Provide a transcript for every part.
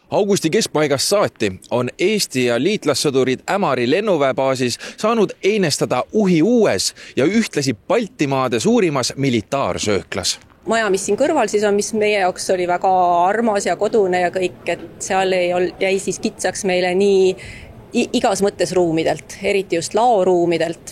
Augusti keskpaigast saati on Eesti ja liitlassõdurid Ämari lennuväebaasis saanud einestada uhi uues ja ühtlasi Baltimaade suurimas militaarsööklas. Maja, mis siin kõrval siis on, mis meie jaoks oli väga armas ja kodune ja kõik, et seal jäi siis kitsaks meile nii igas mõttes ruumidelt, eriti just laoruumidelt,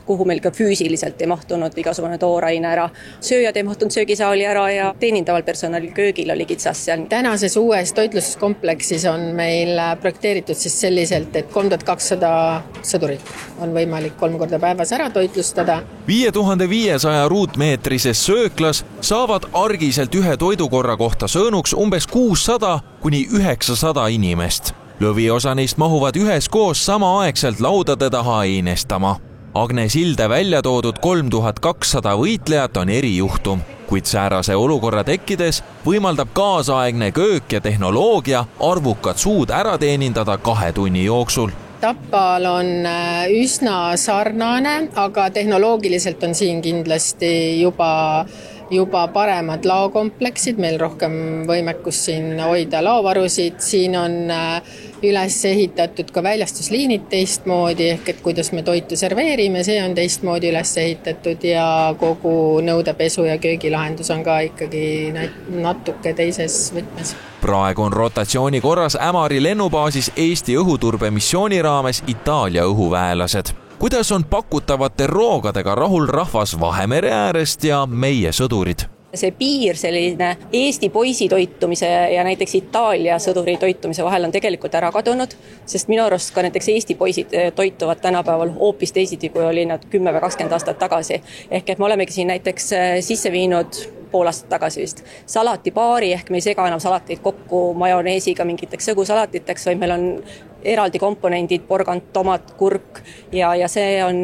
kuhu meil ka füüsiliselt ei mahtunud igasugune tooraine ära. Sööjad ei mahtunud söögisaali ära ja teenindaval personalil köögil oli kitsas seal. Tänases uues toitlustuskompleksis on meil projekteeritud siis selliselt, et 3200 sõdurit on võimalik 3 korda päevas ära toitlustada. 5500 ruutmeetrises sööklas saavad argiselt ühe toidukorra kohta söönuks umbes 600 kuni 900 inimest. Lõviosa neist mahuvad üheskoos samaaegselt laudade taha einestama. Agne Silde välja toodud 3200 võitlejat on erijuhtum, kuid säärase olukorra tekkides võimaldab kaasaegne köök ja tehnoloogia arvukad suud ära teenindada 2 tunni jooksul. Tapal on üsna sarnane, aga tehnoloogiliselt on siin kindlasti juba paremad laokompleksid, meil rohkem võimekus siin hoida laovarusid, siin on üles ehitatud ka väljastusliinid teistmoodi, ehk et kuidas me toitu serveerime, see on teistmoodi üles ehitatud ja kogu nõudepesu ja köögilahendus on ka ikkagi natuke teises võtmes. Praegu on rotatsiooni korras Ämari lennubaasis Eesti õhuturbemissiooni raames Itaalia õhuväelased. Kuidas on pakutavate roogadega rahul rahvas Vahemere äärest ja meie sõdurid? See piir selline Eesti poisi toitumise ja näiteks Itaalia sõduri toitumise vahel on tegelikult ära kadunud, sest minu arust ka näiteks Eesti poisid toituvad tänapäeval hoopis teisiti, kui oli nad 10 või 20 aastat tagasi. Ehk et me olemegi siin näiteks sisse viinud pool aastat tagasi vist salatipaari, ehk me ei sega enam salateid kokku majoneesiga mingiteks sõgusalatiteks, vaid meil on eraldi komponendid, porgand, tomat, kurk ja see on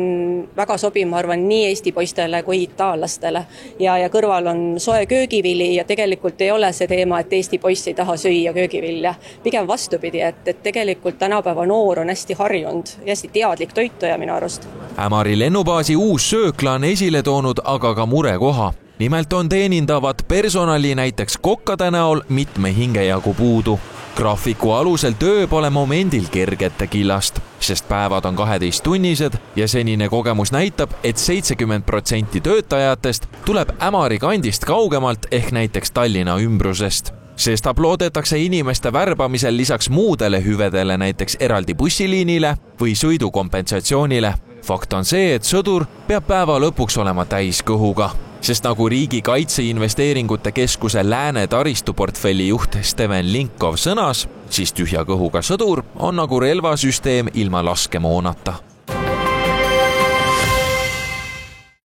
väga sobiv, ma arvan, nii Eesti poistele kui itaallastele. Ja kõrval on soe köögivili ja tegelikult ei ole see teema, et Eesti poiss ei taha süüa köögivilja. Pigem vastupidi, et tegelikult tänapäeva noor on hästi harjunud ja hästi teadlik toituja minu arust. Ämari lennubaasi uus söökla on esile toonud aga ka murekoha. Nimelt on teenindavat personali näiteks kokkade näol mitme hingejagu puudu. Graafiku alusel töö pole momendil kergete killast, sest päevad on 12-tunnised ja senine kogemus näitab, et 70% töötajatest tuleb Ämari kandist kaugemalt ehk näiteks Tallinna ümbrusest. Sestap loodetakse inimeste värbamisel lisaks muudele hüvedele näiteks eraldi bussiliinile või sõidukompensatsioonile. Fakt on see, et sõdur peab päeva lõpuks olema täis kõhuga, sest nagu Riigi Kaitseinvesteeringute Keskuse Lääne taristuportfelli juht Steven Linkov sõnas, siis tühja kõhuga sõdur on nagu relvasüsteem ilma laskemoonata.